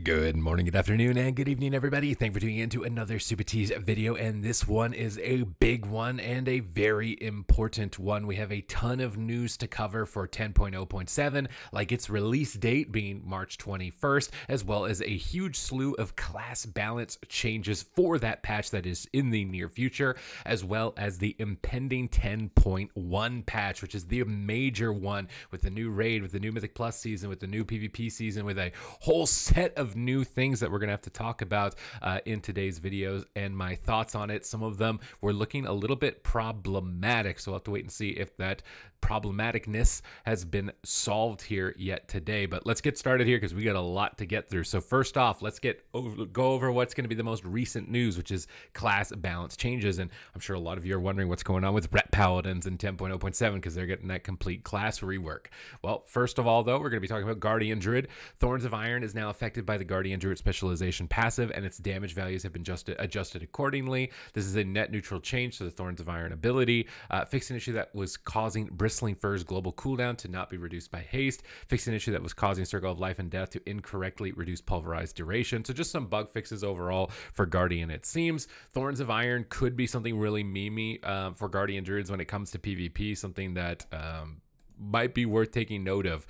Good morning, good afternoon, and good evening, everybody. Thank you for tuning in to another Supatease video, and this one is a big one and a very important one. We have a ton of news to cover for 10.0.7, like its release date being March 21st, as well as a huge slew of class balance changes for that patch that is in the near future, as well as the impending 10.1 patch, which is the major one with the new raid, with the new Mythic Plus season, with the new PvP season, with a whole set of new things that we're going to have to talk about in today's videos and my thoughts on it. Some of them were looking a little bit problematic, so we'll have to wait and see if that problematicness has been solved here yet today. But let's get started here because we got a lot to get through. So first off, let's go over what's going to be the most recent news, which is class balance changes. And I'm sure a lot of you are wondering what's going on with Ret Paladins in 10.0.7 because they're getting that complete class rework. Well, first of all, though, we're going to be talking about Guardian Druid. Thorns of Iron is now affected by the Guardian Druid specialization passive, and its damage values have been adjusted accordingly. This is a net neutral change to the Thorns of Iron ability, fixing an issue that was causing Bristling Fur's global cooldown to not be reduced by haste, fixing an issue that was causing Circle of Life and Death to incorrectly reduce pulverized duration. So just some bug fixes overall for Guardian, it seems. Thorns of Iron could be something really memey for Guardian Druids when it comes to PvP, something that might be worth taking note of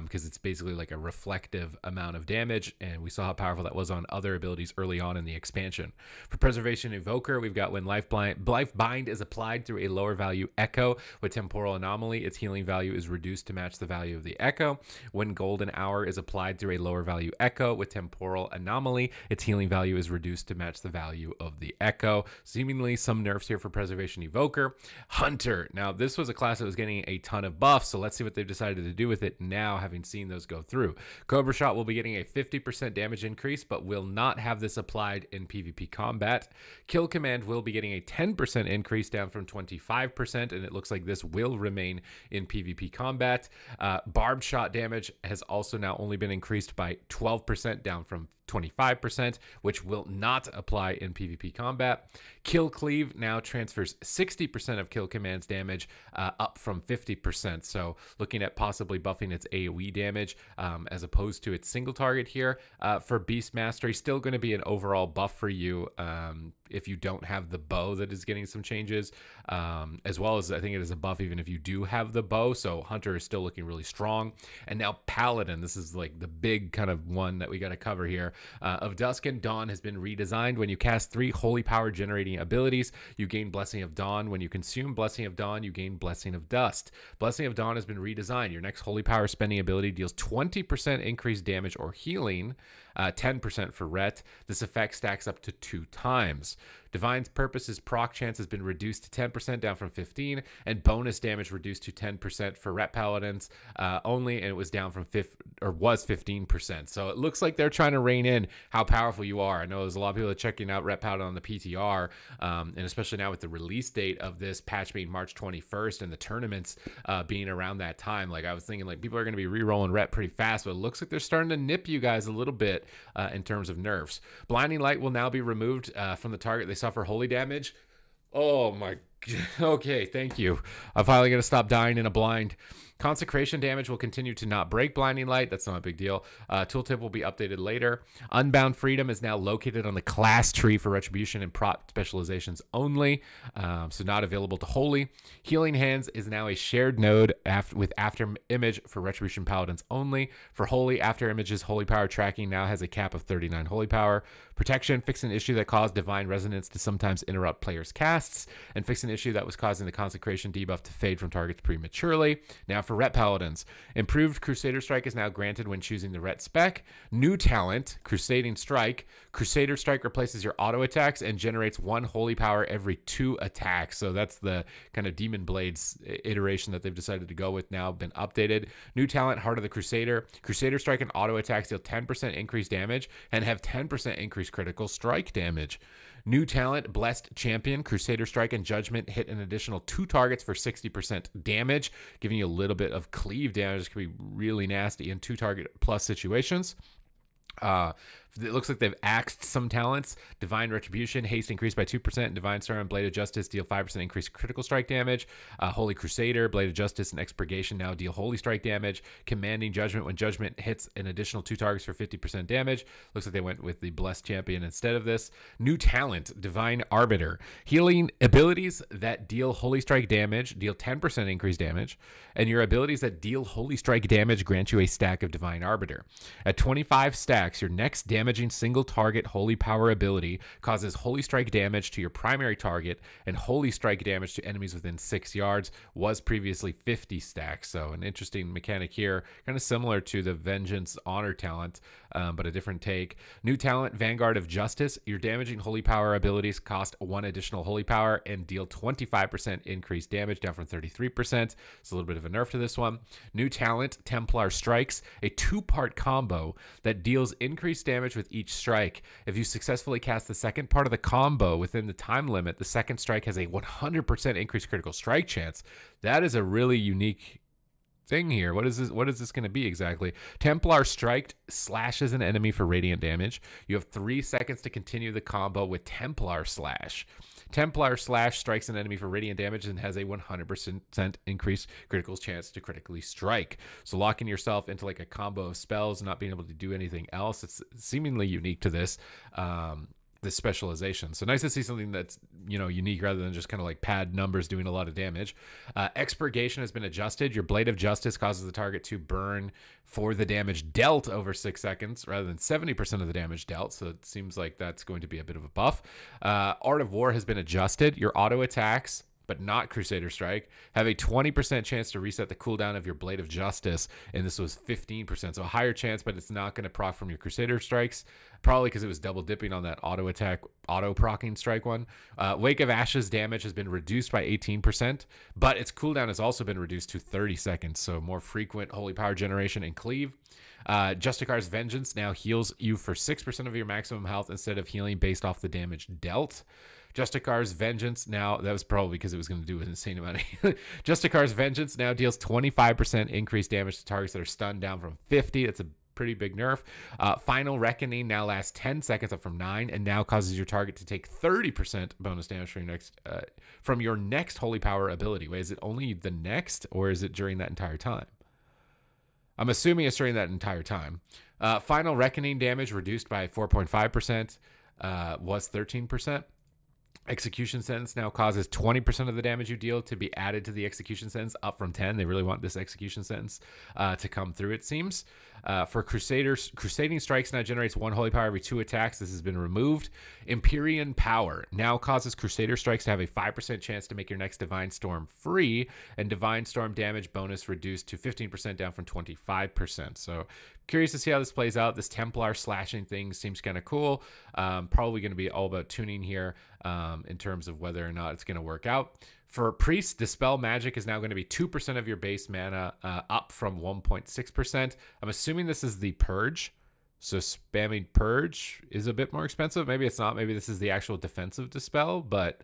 because it's basically like a reflective amount of damage, and we saw how powerful that was on other abilities early on in the expansion. For Preservation Evoker, we've got when Life Bind is applied through a lower value Echo with Temporal Anomaly, its healing value is reduced to match the value of the Echo. When Golden Hour is applied through a lower value Echo with Temporal Anomaly, its healing value is reduced to match the value of the Echo. Seemingly some nerfs here for Preservation Evoker. Hunter, now this was a class that was getting a ton of buffs, so let's see what they've decided to do with it now, having seen those go through. Cobra Shot will be getting a 50% damage increase, but will not have this applied in PvP combat. Kill Command will be getting a 10% increase, down from 25%, and it looks like this will remain in PvP combat. Barbed Shot damage has also now only been increased by 12%, down from 25%, which will not apply in PvP combat. Kill Cleave now transfers 60% of Kill Command's damage, up from 50%. So looking at possibly buffing its AoE damage as opposed to its single target here. For Beast Mastery, still going to be an overall buff for you if you don't have the bow that is getting some changes, as well as I think it is a buff even if you do have the bow. So Hunter is still looking really strong. And now Paladin, this is like the big kind of one that we got to cover here. Of Dusk and Dawn has been redesigned. When you cast 3 holy power generating abilities, you gain Blessing of Dawn. When you consume Blessing of Dawn, you gain Blessing of Dust. Blessing of Dawn has been redesigned. Your next holy power spending ability deals 20% increased damage or healing, 10% for Ret. This effect stacks up to 2 times. Divine's Purpose's proc chance has been reduced to 10%, down from 15%, and bonus damage reduced to 10% for Ret Paladins only, and it was down from 15%. So it looks like they're trying to rein in how powerful you are. I know there's a lot of people that are checking out Ret Paladin on the PTR, and especially now with the release date of this patch being March 21st and the tournaments being around that time. Like I was thinking, like people are going to be re-rolling Ret pretty fast, but it looks like they're starting to nip you guys a little bit in terms of nerfs. Blinding Light will now be removed from the target. They suffer holy damage. Oh my, okay, thank you. I'm finally going to stop dying in a blind. Consecration damage will continue to not break Blinding Light. That's not a big deal. Tooltip will be updated later. Unbound Freedom is now located on the class tree for Retribution and prop specializations only, so not available to Holy. Healing Hands is now a shared node with After Image for Retribution Paladins only. For Holy, After Image's Holy Power tracking now has a cap of 39 Holy Power. Protection, fix an issue that caused Divine Resonance to sometimes interrupt players' casts, and fix an issue that was causing the Consecration debuff to fade from targets prematurely. Now for Ret Paladins, improved Crusader Strike is now granted when choosing the Ret spec. New talent, Crusading Strike. Crusader Strike replaces your auto attacks and generates 1 holy power every 2 attacks. So that's the kind of Demon Blades iteration that they've decided to go with now, been updated. New talent, Heart of the Crusader. Crusader Strike and auto attacks deal 10% increased damage and have 10% increased critical strike damage. New talent, Blessed Champion. Crusader Strike and Judgment hit an additional 2 targets for 60% damage, giving you a little bit of cleave damage. This could be really nasty in 2 target plus situations. It looks like they've axed some talents. Divine Retribution, haste increased by 2%. And Divine Storm and Blade of Justice deal 5% increased critical strike damage. Holy Crusader, Blade of Justice, and Expurgation now deal holy strike damage. Commanding Judgment, when Judgment hits an additional 2 targets for 50% damage. Looks like they went with the Blessed Champion instead of this. New talent, Divine Arbiter. Healing abilities that deal holy strike damage deal 10% increased damage. And your abilities that deal holy strike damage grant you a stack of Divine Arbiter. At 25 stacks, your next damaging single target holy power ability causes holy strike damage to your primary target and holy strike damage to enemies within 6 yards. Was previously 50 stacks. So an interesting mechanic here, kind of similar to the Vengeance Honor talent, but a different take. New talent, Vanguard of Justice. Your damaging holy power abilities cost 1 additional holy power and deal 25% increased damage, down from 33%. It's a little bit of a nerf to this one. New talent, Templar Strikes, a 2-part combo that deals increased damage with each strike. If you successfully cast the second part of the combo within the time limit, the second strike has a 100% increased critical strike chance. That is a really unique thing here. What is this going to be exactly? Templar Strike slashes an enemy for radiant damage. You have 3 seconds to continue the combo with Templar Slash. Templar Slash strikes an enemy for radiant damage and has a 100% increased critical chance to critically strike. So locking yourself into like a combo of spells, not being able to do anything else, it's seemingly unique to this specialization. So nice to see something that's, unique rather than just kind of like pad numbers doing a lot of damage. Expurgation has been adjusted. Your Blade of Justice causes the target to burn for the damage dealt over 6 seconds rather than 70% of the damage dealt. So it seems like that's going to be a bit of a buff. Art of War has been adjusted. Your auto attacks, but not Crusader Strike, have a 20% chance to reset the cooldown of your Blade of Justice, and this was 15%, so a higher chance, but it's not going to proc from your Crusader Strikes, probably because it was double dipping on that auto attack, auto procking strike one. Wake of Ashes damage has been reduced by 18%, but its cooldown has also been reduced to 30 seconds, so more frequent holy power generation and cleave. Justicar's Vengeance now heals you for 6% of your maximum health instead of healing based off the damage dealt. Justicar's Vengeance now, that was probably because it was going to do an insane amount of Justicar's Vengeance now deals 25% increased damage to targets that are stunned, down from 50. That's a pretty big nerf. Final Reckoning now lasts 10 seconds, up from 9, and now causes your target to take 30% bonus damage from your next holy power ability. Wait, is it only the next, or is it during that entire time? I'm assuming it's during that entire time. Final Reckoning damage reduced by 4.5%, was 13%. Execution Sentence now causes 20% of the damage you deal to be added to the Execution Sentence, up from 10. They really want this Execution Sentence to come through, it seems. For Crusaders, Crusading Strikes now generates 1 holy power every 2 attacks. This has been removed. Empyrean Power now causes Crusader Strikes to have a 5% chance to make your next Divine Storm free, and Divine Storm damage bonus reduced to 15%, down from 25%. So curious to see how this plays out. This Templar slashing thing seems kind of cool. Probably going to be all about tuning here in terms of whether or not it's going to work out. For Priest, Dispel Magic is now going to be 2% of your base mana, up from 1.6%. I'm assuming this is the Purge. So spamming Purge is a bit more expensive. Maybe it's not. Maybe this is the actual defensive Dispel. But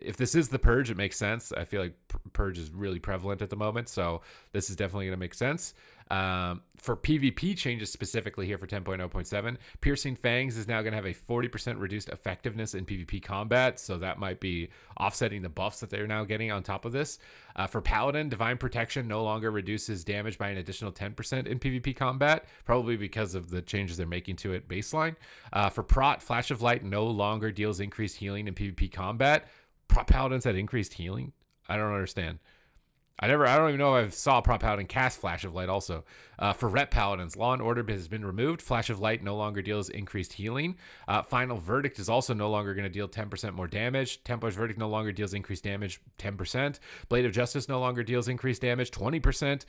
if this is the Purge, it makes sense. I feel like Purge is really prevalent at the moment. So this is definitely going to make sense. For PvP changes specifically here for 10.0.7, Piercing Fangs is now going to have a 40% reduced effectiveness in PvP combat, so that might be offsetting the buffs that they're now getting on top of this. For Paladin, Divine Protection no longer reduces damage by an additional 10% in PvP combat, probably because of the changes they're making to it baseline. For Prot, Flash of Light no longer deals increased healing in PvP combat. Prot Paladins had increased healing? I don't understand. I don't even know if I saw Prot Paladin cast Flash of Light also. For Rep Paladins, Law and Order has been removed. Flash of Light no longer deals increased healing. Final Verdict is also no longer going to deal 10% more damage. Templar's Verdict no longer deals increased damage 10%. Blade of Justice no longer deals increased damage 20%.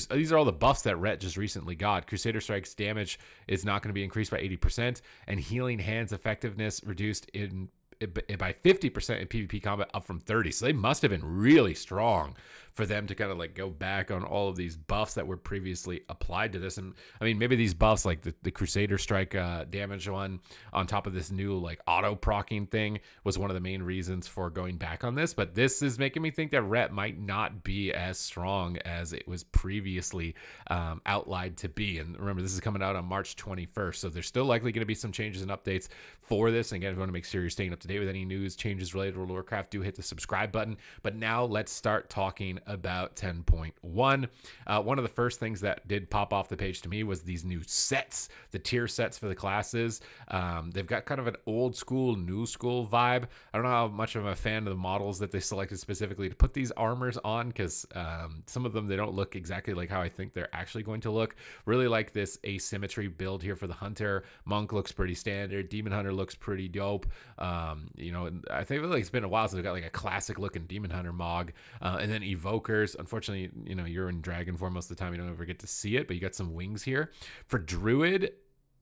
These are all the buffs that Ret just recently got. Crusader Strike's damage is not going to be increased by 80%. And Healing Hands effectiveness reduced by 50% in PvP combat, up from 30. So they must have been really strong for them to kind of like go back on all of these buffs that were previously applied to this. And I mean, maybe these buffs like the Crusader Strike damage one on top of this new like auto procking thing was one of the main reasons for going back on this. But this is making me think that Ret might not be as strong as it was previously outlined to be. And remember, this is coming out on March 21st, so there's still likely going to be some changes and updates for this. And again, if you want to make sure you're staying up to date with any news, changes related to World of Warcraft, do hit the subscribe button. But now let's start talking about 10.1. One of the first things that did pop off the page to me was these new sets, the tier sets for the classes. They've got kind of an old school, new school vibe. I don't know how much of a fan of the models that they selected specifically to put these armors on, because some of them, they don't look exactly like how I think they're actually going to look. Really like this asymmetry build here for the Hunter. Monk looks pretty standard. Demon Hunter looks pretty dope. You know, I think like it's been a while since we got like a classic looking Demon Hunter Mog. And then Evokers. Unfortunately, you know, you're in Dragon form most of the time. You don't ever get to see it, but you got some wings here. For Druid,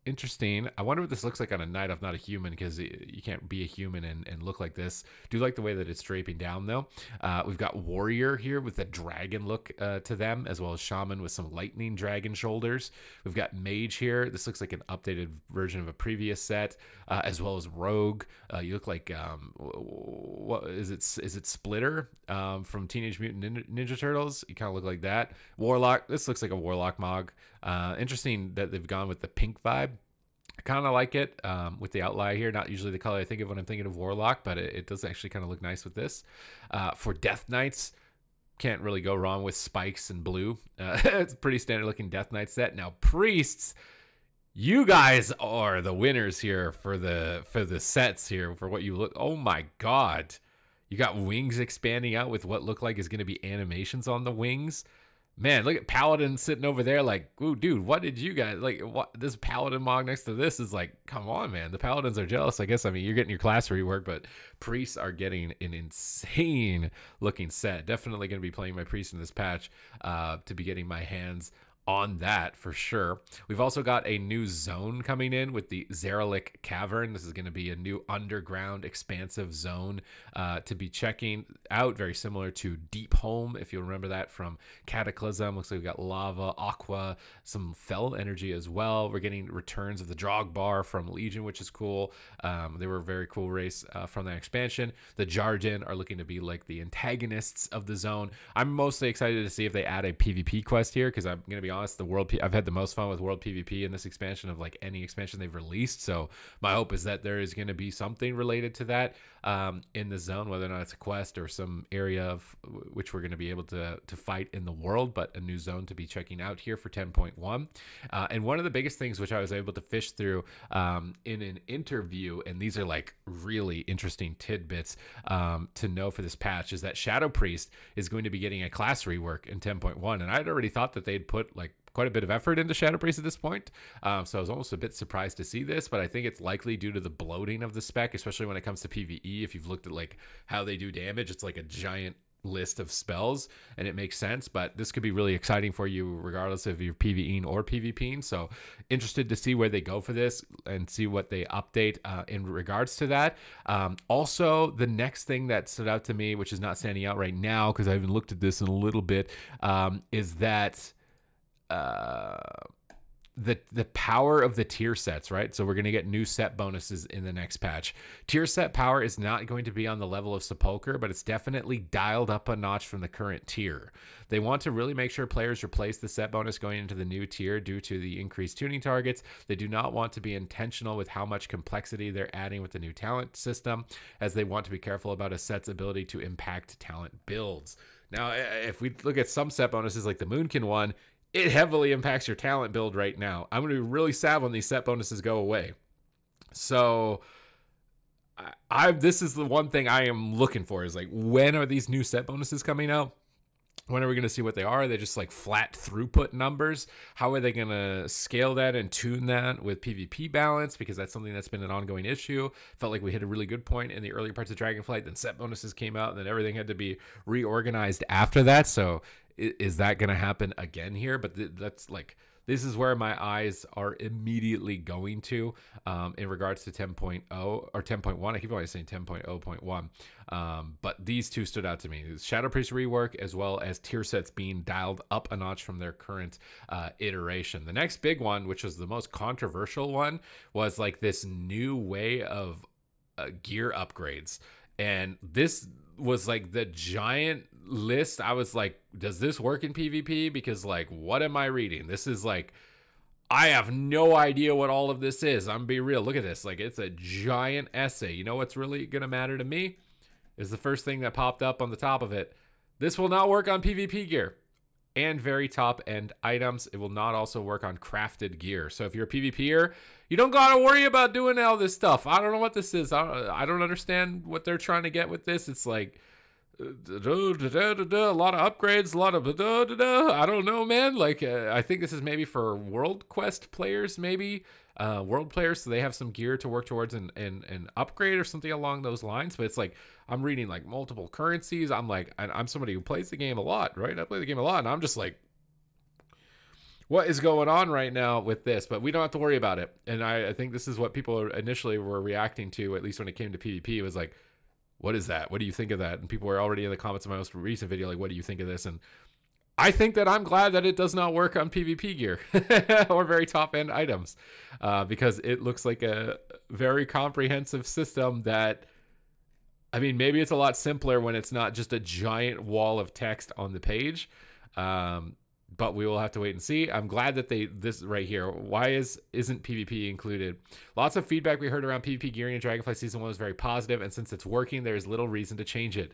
interesting. I wonder what this looks like on a Night Elf, not a human, because you can't be a human and look like this. Do like the way that it's draping down though. We've got Warrior here with a dragon look to them, as well as Shaman with some lightning dragon shoulders. We've got Mage here. This looks like an updated version of a previous set, as well as Rogue. You look like what is it? Is it Splitter from Teenage Mutant Ninja Turtles? You kind of look like that. Warlock. This looks like a Warlock Mog. Interesting that they've gone with the pink vibe. I kind of like it with the outline here. Not usually the color I think of when I'm thinking of Warlock, but it does actually kind of look nice with this. For Death Knights, can't really go wrong with spikes and blue. It's a pretty standard looking Death Knight set. Now Priests, you guys are the winners here for the sets here, for what you look. Oh my God. You got wings expanding out with what look like is going to be animations on the wings. Man, look at Paladin sitting over there like, ooh, dude, what did you guys, like, what, this Paladin Mog next to this is like, come on, man. The Paladins are jealous, I guess. I mean, you're getting your class rework, but Priests are getting an insane looking set. Definitely going to be playing my Priest in this patch to be getting my hands on that for sure. We've also got a new zone coming in with the Zeralik Cavern. This is going to be a new underground expansive zone to be checking out, very similar to Deep Home, if you remember that from Cataclysm. Looks like we've got lava, aqua, some fell energy as well. We're getting returns of the Drogbar from Legion, which is cool. They were a very cool race from that expansion. The Jarden are looking to be like the antagonists of the zone. I'm mostly excited to see if they add a PvP quest here, because I'm going to be honest, I've had the most fun with World PvP in this expansion of like any expansion they've released. So my hope is that there is going to be something related to that in the zone, whether or not it's a quest or some area of which we're going to be able to fight in the world, but a new zone to be checking out here for 10.1. And one of the biggest things which I was able to fish through in an interview, and these are like really interesting tidbits to know for this patch, is that Shadow Priest is going to be getting a class rework in 10.1. And I'd already thought that they'd put like quite a bit of effort into Shadow Priest at this point. So I was almost a bit surprised to see this, but I think it's likely due to the bloating of the spec, especially when it comes to PvE. If you've looked at like how they do damage, it's like a giant list of spells, and it makes sense. But this could be really exciting for you regardless if you're PvEing or PvPing. So interested to see where they go for this and see what they update in regards to that. Also, the next thing that stood out to me, which is not standing out right now because I haven't looked at this in a little bit, is that the power of the tier sets, right? So we're going to get new set bonuses in the next patch. Tier set power is not going to be on the level of Sepulcher, but it's definitely dialed up a notch from the current tier. They want to really make sure players replace the set bonus going into the new tier due to the increased tuning targets. They do not want to be intentional with how much complexity they're adding with the new talent system, as they want to be careful about a set's ability to impact talent builds. Now, if we look at some set bonuses like the Moonkin one, it heavily impacts your talent build right now. I'm going to be really sad when these set bonuses go away. So this is the one thing I am looking for, is like, when are these new set bonuses coming out? When are we going to see what they are? Are they just like flat throughput numbers? How are they going to scale that and tune that with PvP balance? Because that's something that's been an ongoing issue. Felt like we hit a really good point in the early parts of Dragonflight. Then set bonuses came out, and then everything had to be reorganized after that. So is that going to happen again here? But that's like, this is where my eyes are immediately going to in regards to 10.0 or 10.1. I keep always saying 10.0.1. But these two stood out to me. Shadow Priest rework, as well as tier sets being dialed up a notch from their current iteration. The next big one, which was the most controversial one, was like this new way of gear upgrades. And this was like the giant list. I was like, does this work in PvP? Because like, what am I reading? This is like, I have no idea what all of this is. I'm gonna be real. Look at this. Like, it's a giant essay. You know what's really gonna matter to me is the first thing that popped up on the top of it. This will not work on PvP gear and very top end items. It will not also work on crafted gear. So if you're a PvPer, you don't gotta worry about doing all this stuff. I don't know what this is. I don't understand what they're trying to get with this. It's like a lot of upgrades, a lot of I don't know, man. Like I think this is maybe for World Quest players, maybe world players, so they have some gear to work towards and upgrade or something along those lines. But it's like I'm reading like multiple currencies. I'm like, I'm somebody who plays the game a lot, right? I play the game a lot, and I'm just like, what is going on right now with this? But we don't have to worry about it. And I think this is what people initially were reacting to, at least when it came to PvP. It was like, what is that? What do you think of that? And people were already in the comments of my most recent video, like, what do you think of this? And I think that I'm glad that it does not work on PvP gear or very top end items because it looks like a very comprehensive system that, I mean, maybe it's a lot simpler when it's not just a giant wall of text on the page. But we will have to wait and see. I'm glad that this right here. Why isn't PvP included? Lots of feedback we heard around PvP gearing in Dragonflight Season 1 was very positive, and since it's working, there is little reason to change it.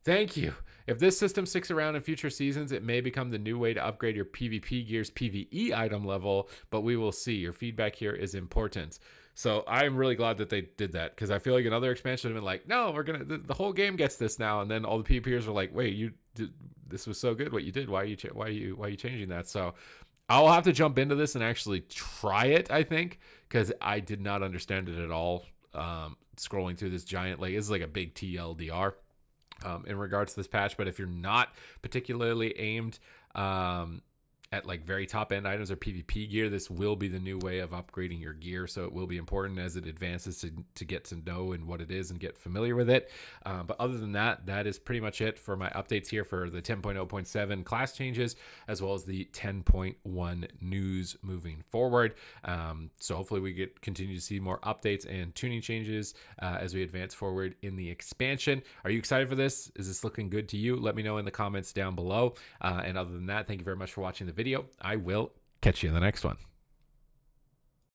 Thank you. If this system sticks around in future seasons, it may become the new way to upgrade your PvP gear's PvE item level, but we will see. Your feedback here is important. So I'm really glad that they did that, because I feel like another expansion would have been like, no, we're gonna the whole game gets this now, and then all the PvPers were like, wait, you did this was so good what you did. Why are you changing that? So I'll have to jump into this and actually try it, I think, because I did not understand it at all. Scrolling through this giant, like, it's like a big TLDR in regards to this patch. But if you're not particularly aimed at like very top end items or PvP gear, this will be the new way of upgrading your gear. So it will be important as it advances to get to know and what it is and get familiar with it. But other than that, that is pretty much it for my updates here for the 10.0.7 class changes, as well as the 10.1 news moving forward. So hopefully we continue to see more updates and tuning changes as we advance forward in the expansion. Are you excited for this? Is this looking good to you? Let me know in the comments down below. And other than that, thank you very much for watching the video. I will catch you in the next one.